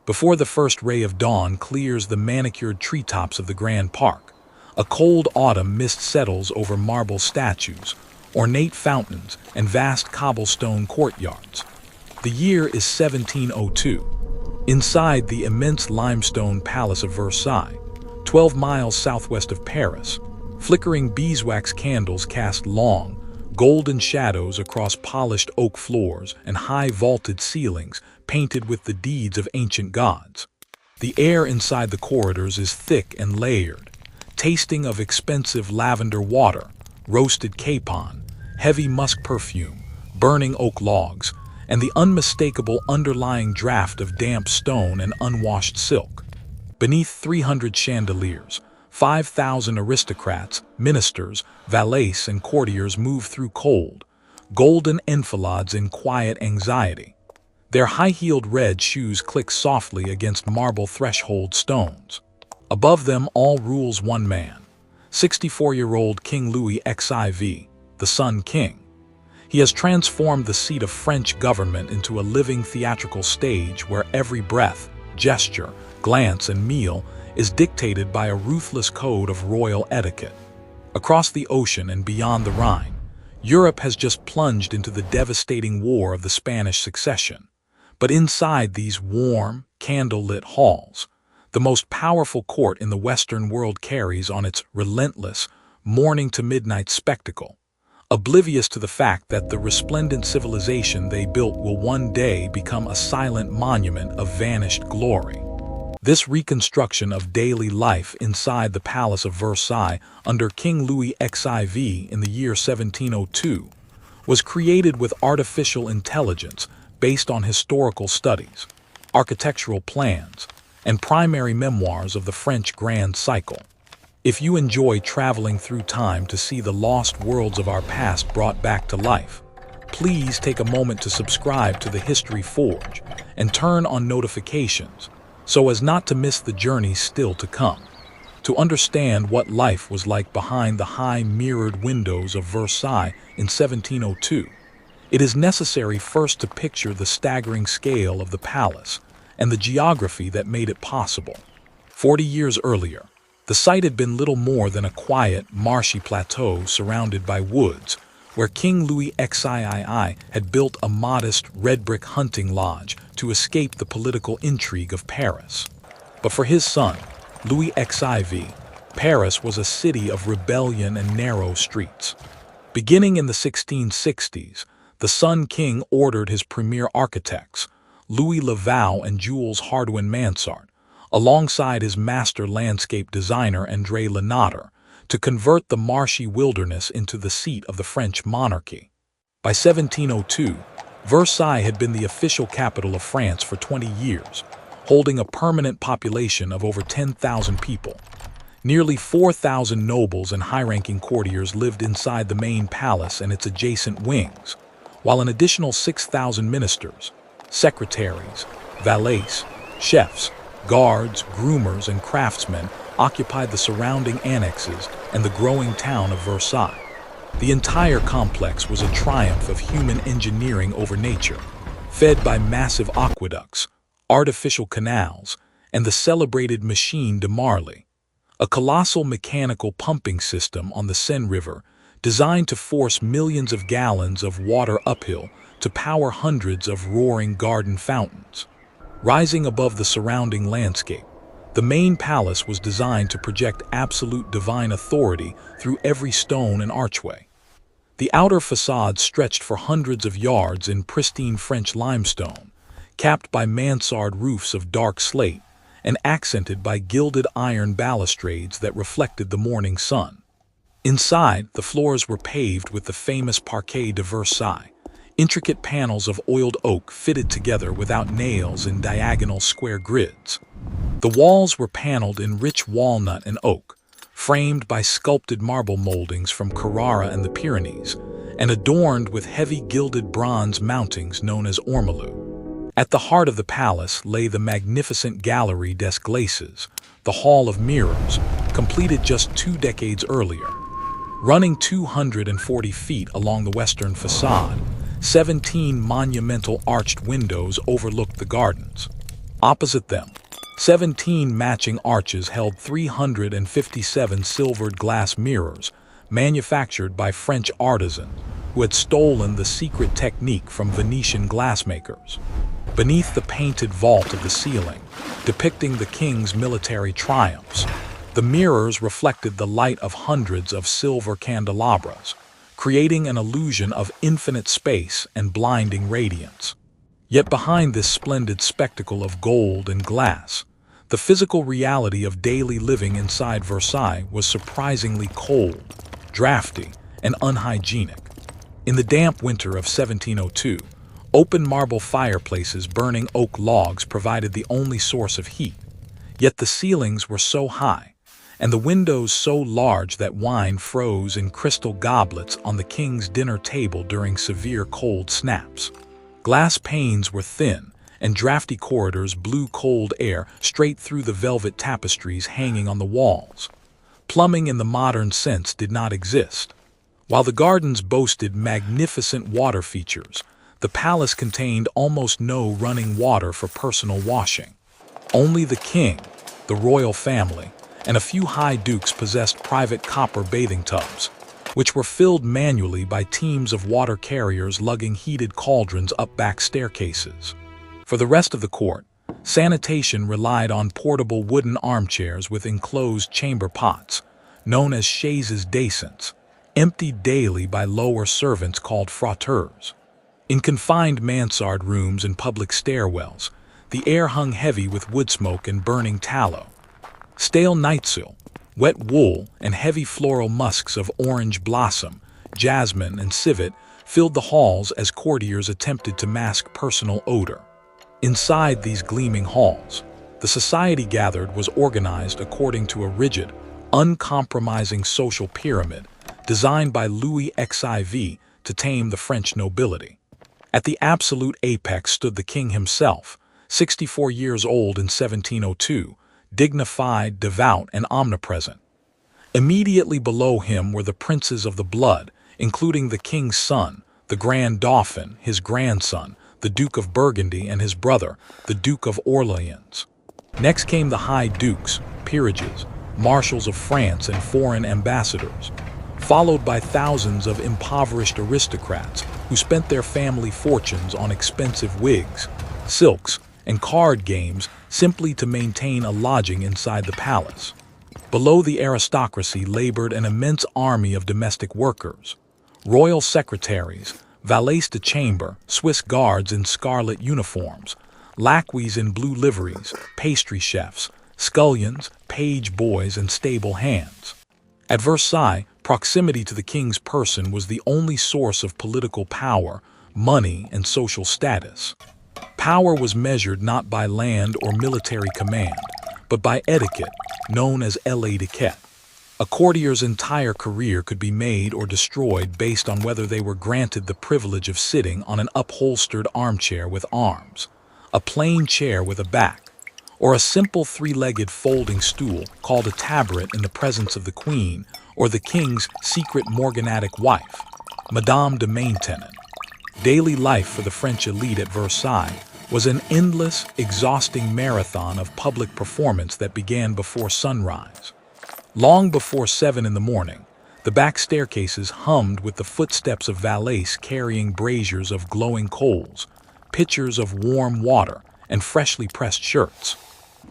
before the first ray of dawn clears the manicured treetops of the Grand Park. A cold autumn mist settles over marble statues, ornate fountains, and vast cobblestone courtyards. The year is 1702. Inside the immense limestone palace of Versailles, 12 miles southwest of Paris, flickering beeswax candles cast long, golden shadows across polished oak floors and high vaulted ceilings painted with the deeds of ancient gods. The air inside the corridors is thick and layered, tasting of expensive lavender water, roasted capon, heavy musk perfume, burning oak logs, and the unmistakable underlying draft of damp stone and unwashed silk. Beneath 300 chandeliers, 5,000 aristocrats, ministers, valets, and courtiers move through cold, golden enfilades in quiet anxiety. Their high-heeled red shoes click softly against marble threshold stones. Above them all rules one man, 64-year-old King Louis XIV, the Sun King. He has transformed the seat of French government into a living theatrical stage where every breath, gesture, glance, and meal is dictated by a ruthless code of royal etiquette. Across the ocean and beyond the Rhine, Europe has just plunged into the devastating war of the Spanish Succession. But inside these warm, candle-lit halls, the most powerful court in the Western world carries on its relentless, morning-to-midnight spectacle, oblivious to the fact that the resplendent civilization they built will one day become a silent monument of vanished glory. This reconstruction of daily life inside the Palace of Versailles under King Louis XIV in the year 1702 was created with artificial intelligence based on historical studies, architectural plans, and primary memoirs of the French Grand Cycle. If you enjoy traveling through time to see the lost worlds of our past brought back to life, please take a moment to subscribe to the History Forge and turn on notifications so as not to miss the journey still to come. To understand what life was like behind the high mirrored windows of Versailles in 1702, it is necessary first to picture the staggering scale of the palace and the geography that made it possible. 40 years earlier, the site had been little more than a quiet, marshy plateau surrounded by woods, where King Louis XIV had built a modest red-brick hunting lodge to escape the political intrigue of Paris. But for his son, Louis XIV, Paris was a city of rebellion and narrow streets. Beginning in the 1660s, the Sun King ordered his premier architects, Louis Laval and Jules Hardouin-Mansart, alongside his master landscape designer André Le Nôtre, to convert the marshy wilderness into the seat of the French monarchy. By 1702, Versailles had been the official capital of France for 20 years, holding a permanent population of over 10,000 people. Nearly 4,000 nobles and high-ranking courtiers lived inside the main palace and its adjacent wings, while an additional 6,000 ministers, secretaries, valets, chefs, guards, groomers, and craftsmen occupied the surrounding annexes and the growing town of Versailles. The entire complex was a triumph of human engineering over nature, fed by massive aqueducts, artificial canals, and the celebrated machine de Marly, a colossal mechanical pumping system on the Seine River designed to force millions of gallons of water uphill to power hundreds of roaring garden fountains. Rising above the surrounding landscape, the main palace was designed to project absolute divine authority through every stone and archway. The outer facade stretched for hundreds of yards in pristine French limestone, capped by mansard roofs of dark slate and accented by gilded iron balustrades that reflected the morning sun. Inside, the floors were paved with the famous parquet de Versailles, intricate panels of oiled oak fitted together without nails in diagonal square grids. The walls were paneled in rich walnut and oak, framed by sculpted marble moldings from Carrara and the Pyrenees, and adorned with heavy gilded bronze mountings known as ormolu. At the heart of the palace lay the magnificent Galerie des Glaces, the Hall of Mirrors, completed just 2 decades earlier. Running 240 feet along the western facade, 17 monumental arched windows overlooked the gardens. Opposite them, 17 matching arches held 357 silvered glass mirrors manufactured by French artisans who had stolen the secret technique from Venetian glassmakers. Beneath the painted vault of the ceiling, depicting the king's military triumphs, the mirrors reflected the light of hundreds of silver candelabras, creating an illusion of infinite space and blinding radiance. Yet behind this splendid spectacle of gold and glass, the physical reality of daily living inside Versailles was surprisingly cold, drafty, and unhygienic. In the damp winter of 1702, open marble fireplaces burning oak logs provided the only source of heat, yet the ceilings were so high, and the windows so large that wine froze in crystal goblets on the king's dinner table during severe cold snaps. Glass panes were thin, and drafty corridors blew cold air straight through the velvet tapestries hanging on the walls. Plumbing in the modern sense did not exist. While the gardens boasted magnificent water features, the palace contained almost no running water for personal washing. Only the king, the royal family, and a few high dukes possessed private copper bathing tubs, which were filled manually by teams of water carriers lugging heated cauldrons up back staircases. For the rest of the court, sanitation relied on portable wooden armchairs with enclosed chamber pots, known as chaises d'aisance, emptied daily by lower servants called frauteurs. In confined mansard rooms and public stairwells, the air hung heavy with wood smoke and burning tallow. Stale nightsoil, wet wool, and heavy floral musks of orange blossom, jasmine, and civet filled the halls as courtiers attempted to mask personal odor. Inside these gleaming halls, the society gathered was organized according to a rigid, uncompromising social pyramid designed by Louis XIV to tame the French nobility. At the absolute apex stood the king himself, 64 years old in 1702, dignified, devout, and omnipresent. Immediately below him were the princes of the blood, including the king's son, the Grand Dauphin, his grandson, the Duke of Burgundy, and his brother, the Duke of Orleans. Next came the high dukes, peerages, marshals of France, and foreign ambassadors, followed by thousands of impoverished aristocrats who spent their family fortunes on expensive wigs, silks, and card games simply to maintain a lodging inside the palace. Below the aristocracy labored an immense army of domestic workers, royal secretaries, valets de chamber, Swiss guards in scarlet uniforms, lacqueys in blue liveries, pastry chefs, scullions, page boys, and stable hands. At Versailles, proximity to the king's person was the only source of political power, money, and social status. Power was measured not by land or military command, but by etiquette, known as l'etiquette. A courtier's entire career could be made or destroyed based on whether they were granted the privilege of sitting on an upholstered armchair with arms, a plain chair with a back, or a simple three-legged folding stool called a tabret in the presence of the queen or the king's secret morganatic wife, Madame de Maintenon. Daily life for the French elite at Versailles was an endless, exhausting marathon of public performance that began before sunrise. Long before 7 in the morning, the back staircases hummed with the footsteps of valets carrying braziers of glowing coals, pitchers of warm water, and freshly pressed shirts.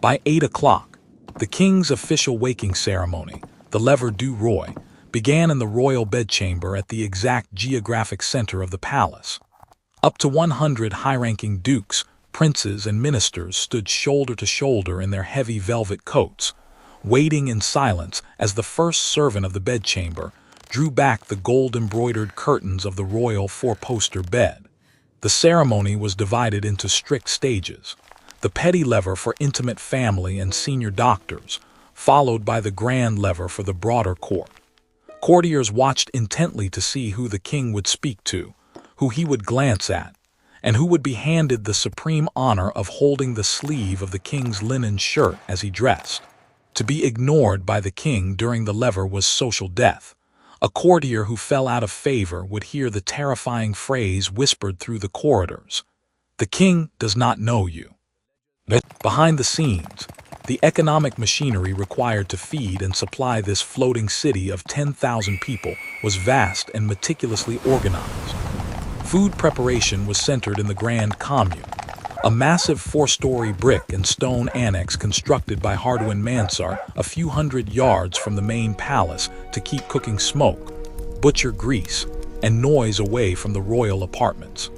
By 8 o'clock, the king's official waking ceremony, the Lever du Roi, began in the royal bedchamber at the exact geographic center of the palace. Up to 100 high-ranking dukes, princes, and ministers stood shoulder to shoulder in their heavy velvet coats, waiting in silence as the first servant of the bedchamber drew back the gold-embroidered curtains of the royal four-poster bed. The ceremony was divided into strict stages: the petty lever for intimate family and senior doctors, followed by the grand lever for the broader court. Courtiers watched intently to see who the king would speak to, who he would glance at, and who would be handed the supreme honor of holding the sleeve of the king's linen shirt as he dressed. To be ignored by the king during the lever was social death. A courtier who fell out of favor would hear the terrifying phrase whispered through the corridors: "The king does not know you." Behind the scenes, the economic machinery required to feed and supply this floating city of 10,000 people was vast and meticulously organized. Food preparation was centered in the Grand Commune, a massive four-story brick and stone annex constructed by Hardwin Mansart a few hundred yards from the main palace to keep cooking smoke, butcher grease, and noise away from the royal apartments.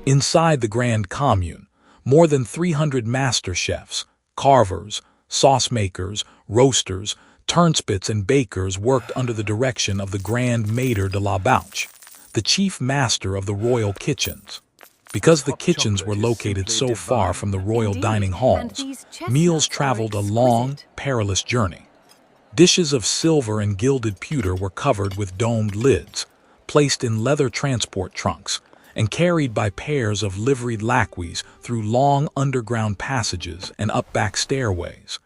Inside the Grand Commune, more than 300 master chefs, carvers, sauce makers, roasters, turnspits, and bakers worked under the direction of the Grand Maître de la Bouche, the chief master of the royal kitchens. Because the kitchens were located so far from the royal dining halls, meals traveled a long, perilous journey. Dishes of silver and gilded pewter were covered with domed lids, placed in leather transport trunks, and carried by pairs of liveried lackeys through long underground passages and up back stairways,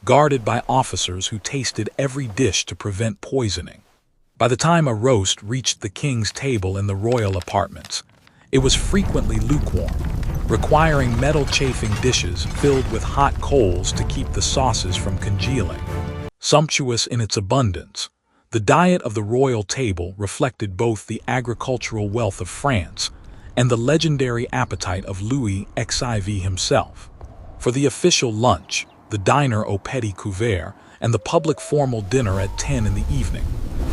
guarded by officers who tasted every dish to prevent poisoning. By the time a roast reached the king's table in the royal apartments, it was frequently lukewarm, requiring metal chafing dishes filled with hot coals to keep the sauces from congealing. Sumptuous in its abundance, the diet of the royal table reflected both the agricultural wealth of France and the legendary appetite of Louis XIV himself. For the official lunch, the diner au petit couvert, and the public formal dinner at 10 in the evening,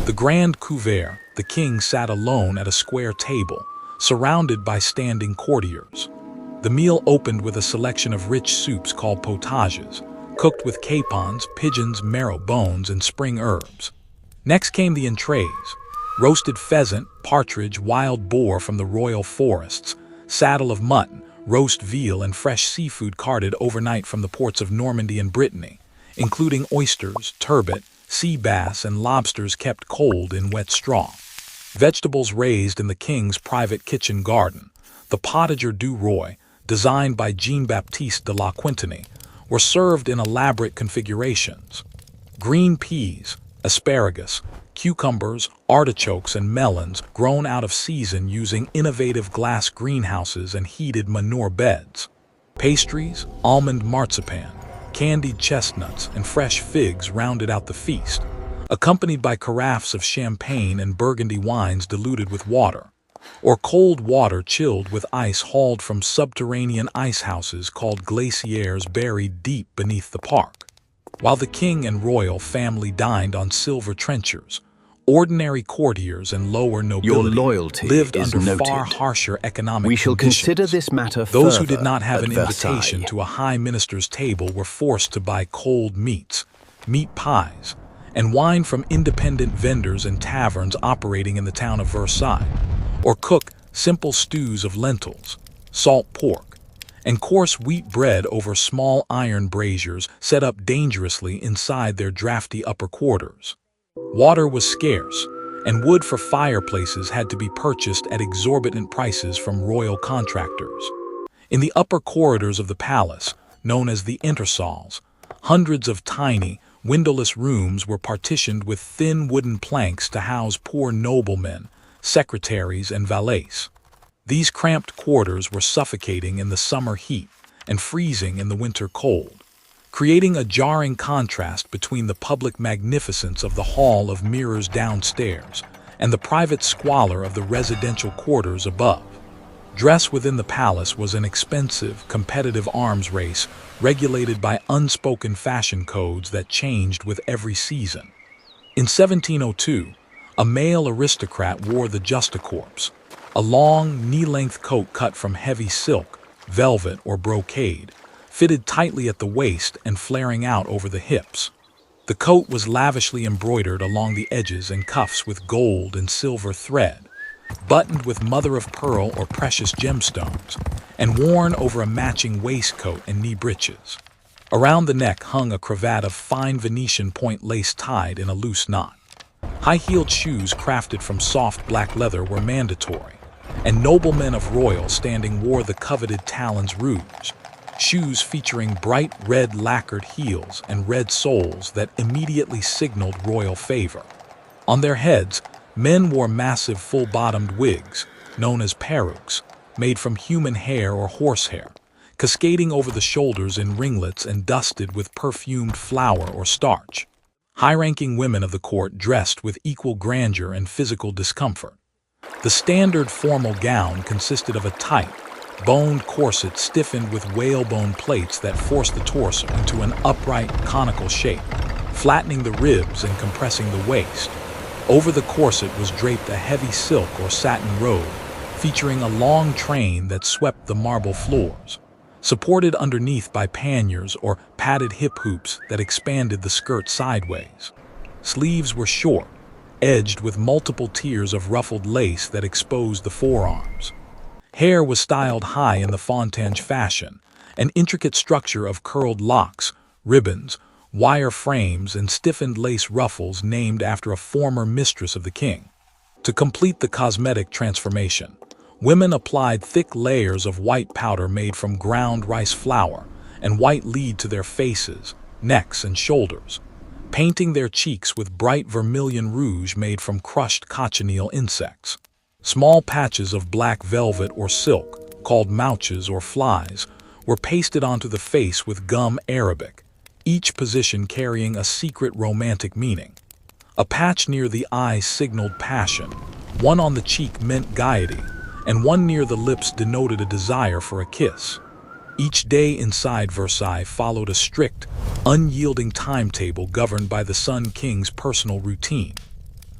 the Grand Couvert, the king sat alone at a square table, surrounded by standing courtiers. The meal opened with a selection of rich soups called potages, cooked with capons, pigeons, marrow bones, and spring herbs. Next came the entrees, roasted pheasant, partridge, wild boar from the royal forests, saddle of mutton, roast veal, and fresh seafood carted overnight from the ports of Normandy and Brittany, including oysters, turbot, sea bass, and lobsters kept cold in wet straw. Vegetables raised in the king's private kitchen garden, the potager du roi, designed by Jean-Baptiste de la Quintanille, were served in elaborate configurations. Green peas, asparagus, cucumbers, artichokes, and melons grown out of season using innovative glass greenhouses and heated manure beds. Pastries, almond marzipan, candied chestnuts, and fresh figs rounded out the feast, accompanied by carafes of champagne and burgundy wines diluted with water, or cold water chilled with ice hauled from subterranean ice houses called glaciers buried deep beneath the park. While the king and royal family dined on silver trenchers, ordinary courtiers and lower nobility lived under far harsher economic We shall conditions. consider this matter Those who further did not have at an invitation Versailles. to a high minister's table were forced to buy cold meats, meat pies, and wine from independent vendors and taverns operating in the town of Versailles, or cook simple stews of lentils, salt pork, and coarse wheat bread over small iron braziers set up dangerously inside their drafty upper quarters. Water was scarce, and wood for fireplaces had to be purchased at exorbitant prices from royal contractors. In the upper corridors of the palace, known as the Entresols, hundreds of tiny, windowless rooms were partitioned with thin wooden planks to house poor noblemen, secretaries, and valets. These cramped quarters were suffocating in the summer heat and freezing in the winter cold, creating a jarring contrast between the public magnificence of the hall of mirrors downstairs and the private squalor of the residential quarters above. Dress within the palace was an expensive, competitive arms race regulated by unspoken fashion codes that changed with every season. In 1702, a male aristocrat wore the justaucorps, a long, knee-length coat cut from heavy silk, velvet, or brocade, fitted tightly at the waist and flaring out over the hips. The coat was lavishly embroidered along the edges and cuffs with gold and silver thread, buttoned with mother-of-pearl or precious gemstones, and worn over a matching waistcoat and knee breeches. Around the neck hung a cravat of fine Venetian point lace tied in a loose knot. High-heeled shoes crafted from soft black leather were mandatory, and noblemen of royal standing wore the coveted talons rouge, shoes featuring bright red lacquered heels and red soles that immediately signaled royal favor. On their heads, men wore massive full-bottomed wigs, known as perruques, made from human hair or horsehair, cascading over the shoulders in ringlets and dusted with perfumed flour or starch. High-ranking women of the court dressed with equal grandeur and physical discomfort. The standard formal gown consisted of a tight, boned corset stiffened with whalebone plates that forced the torso into an upright, conical shape, flattening the ribs and compressing the waist. Over the corset was draped a heavy silk or satin robe, featuring a long train that swept the marble floors, supported underneath by panniers or padded hip hoops that expanded the skirt sideways. Sleeves were short, edged with multiple tiers of ruffled lace that exposed the forearms. Hair was styled high in the fontange fashion, an intricate structure of curled locks, ribbons, wire frames, and stiffened lace ruffles named after a former mistress of the king. To complete the cosmetic transformation, women applied thick layers of white powder made from ground rice flour and white lead to their faces, necks, and shoulders, painting their cheeks with bright vermilion rouge made from crushed cochineal insects. Small patches of black velvet or silk, called mouches or flies, were pasted onto the face with gum arabic, each position carrying a secret romantic meaning. A patch near the eye signaled passion, one on the cheek meant gaiety, and one near the lips denoted a desire for a kiss. Each day inside Versailles followed a strict, unyielding timetable governed by the Sun King's personal routine.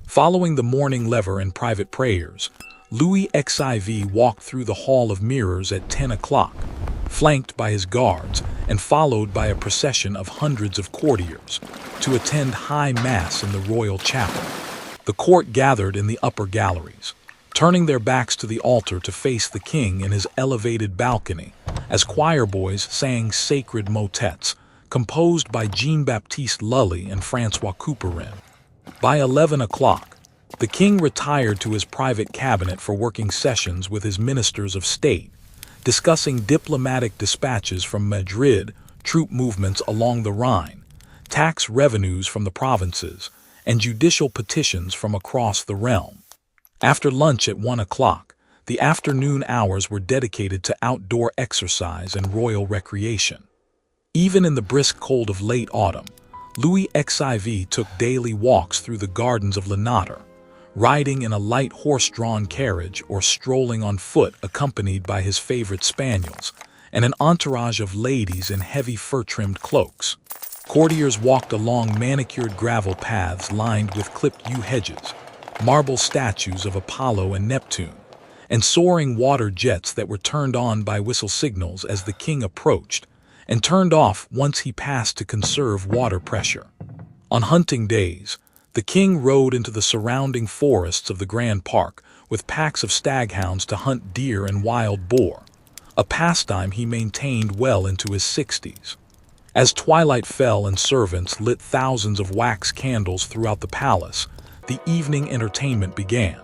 Following the morning lever and private prayers, Louis XIV walked through the Hall of Mirrors at 10 o'clock, flanked by his guards and followed by a procession of hundreds of courtiers, to attend high mass in the royal chapel. The court gathered in the upper galleries, turning their backs to the altar to face the king in his elevated balcony, as choir boys sang sacred motets, composed by Jean-Baptiste Lully and Francois Couperin. By 11 o'clock, the king retired to his private cabinet for working sessions with his ministers of state, discussing diplomatic dispatches from Madrid, troop movements along the Rhine, tax revenues from the provinces, and judicial petitions from across the realm. After lunch at 1 o'clock, the afternoon hours were dedicated to outdoor exercise and royal recreation. Even in the brisk cold of late autumn, Louis XIV took daily walks through the gardens of Le Nôtre, riding in a light horse-drawn carriage or strolling on foot accompanied by his favorite spaniels and an entourage of ladies in heavy fur-trimmed cloaks. Courtiers walked along manicured gravel paths lined with clipped yew hedges, marble statues of Apollo and Neptune, and soaring water jets that were turned on by whistle signals as the king approached, and turned off once he passed to conserve water pressure. On hunting days, the king rode into the surrounding forests of the Grand Park with packs of staghounds to hunt deer and wild boar, a pastime he maintained well into his 60s. As twilight fell and servants lit thousands of wax candles throughout the palace, the evening entertainment began.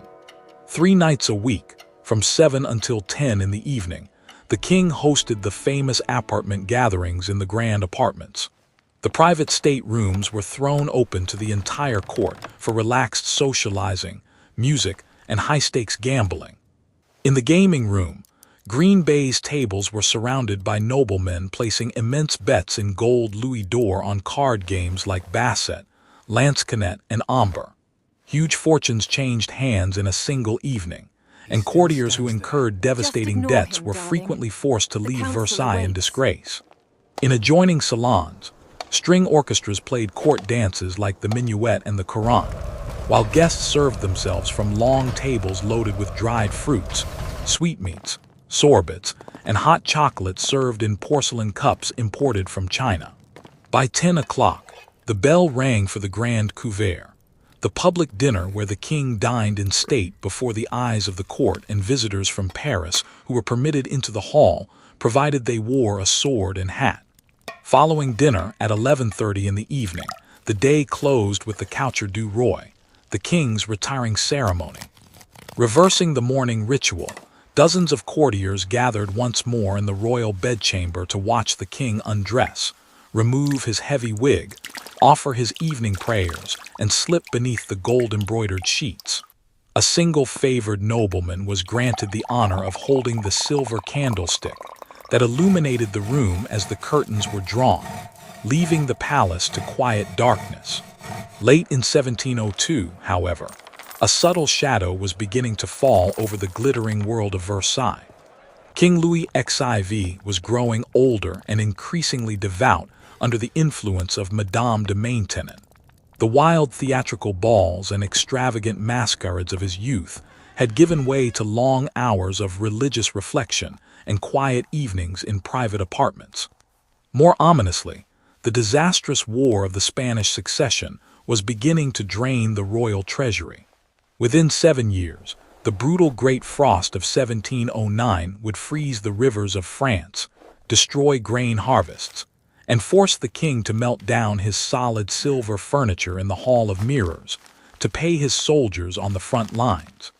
3 nights a week, from 7 until 10 in the evening, the king hosted the famous apartment gatherings in the grand apartments. The private state rooms were thrown open to the entire court for relaxed socializing, music, and high-stakes gambling. In the gaming room, green baize tables were surrounded by noblemen placing immense bets in gold louis d'or on card games like basset, lansquenet, and amber. Huge fortunes changed hands in a single evening, and courtiers who incurred devastating debts were frequently forced to leave Versailles in disgrace. In adjoining salons, string orchestras played court dances like the minuet and the courant, while guests served themselves from long tables loaded with dried fruits, sweetmeats, sorbets, and hot chocolate served in porcelain cups imported from China. By 10 o'clock, the bell rang for the Grand Couvert, the public dinner where the king dined in state before the eyes of the court and visitors from Paris who were permitted into the hall, provided they wore a sword and hat. Following dinner at 11:30 in the evening, the day closed with the coucher du roi, the king's retiring ceremony. Reversing the morning ritual, dozens of courtiers gathered once more in the royal bedchamber to watch the king undress, remove his heavy wig, offer his evening prayers, and slip beneath the gold-embroidered sheets. A single favored nobleman was granted the honor of holding the silver candlestick, that illuminated the room as the curtains were drawn, leaving the palace to quiet darkness. Late in 1702, however, a subtle shadow was beginning to fall over the glittering world of Versailles. King Louis XIV was growing older and increasingly devout under the influence of Madame de Maintenon. The wild theatrical balls and extravagant masquerades of his youth had given way to long hours of religious reflection and quiet evenings in private apartments. More ominously, the disastrous War of the Spanish Succession was beginning to drain the royal treasury. Within 7 years, the brutal Great Frost of 1709 would freeze the rivers of France, destroy grain harvests, and force the king to melt down his solid silver furniture in the Hall of Mirrors to pay his soldiers on the front lines.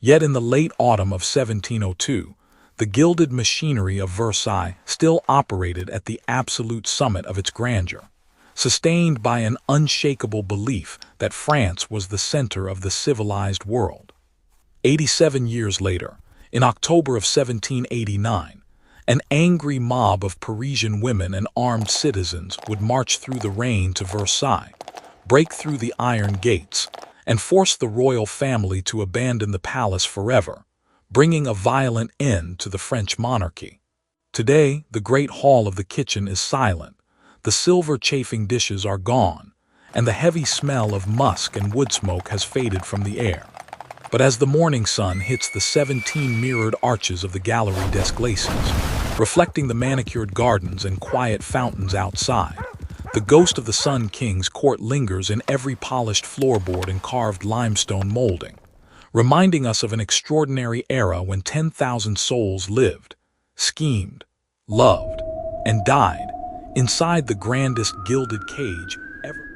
Yet in the late autumn of 1702, the gilded machinery of Versailles still operated at the absolute summit of its grandeur, sustained by an unshakable belief that France was the center of the civilized world. 87 years later, in October of 1789, an angry mob of Parisian women and armed citizens would march through the rain to Versailles, break through the iron gates, and force the royal family to abandon the palace forever, bringing a violent end to the French monarchy. Today, the great hall of the kitchen is silent, the silver chafing dishes are gone, and the heavy smell of musk and wood smoke has faded from the air. But as the morning sun hits the 17 mirrored arches of the Galerie des Glaces, reflecting the manicured gardens and quiet fountains outside, the ghost of the Sun King's court lingers in every polished floorboard and carved limestone molding, reminding us of an extraordinary era when 10,000 souls lived, schemed, loved, and died inside the grandest gilded cage ever.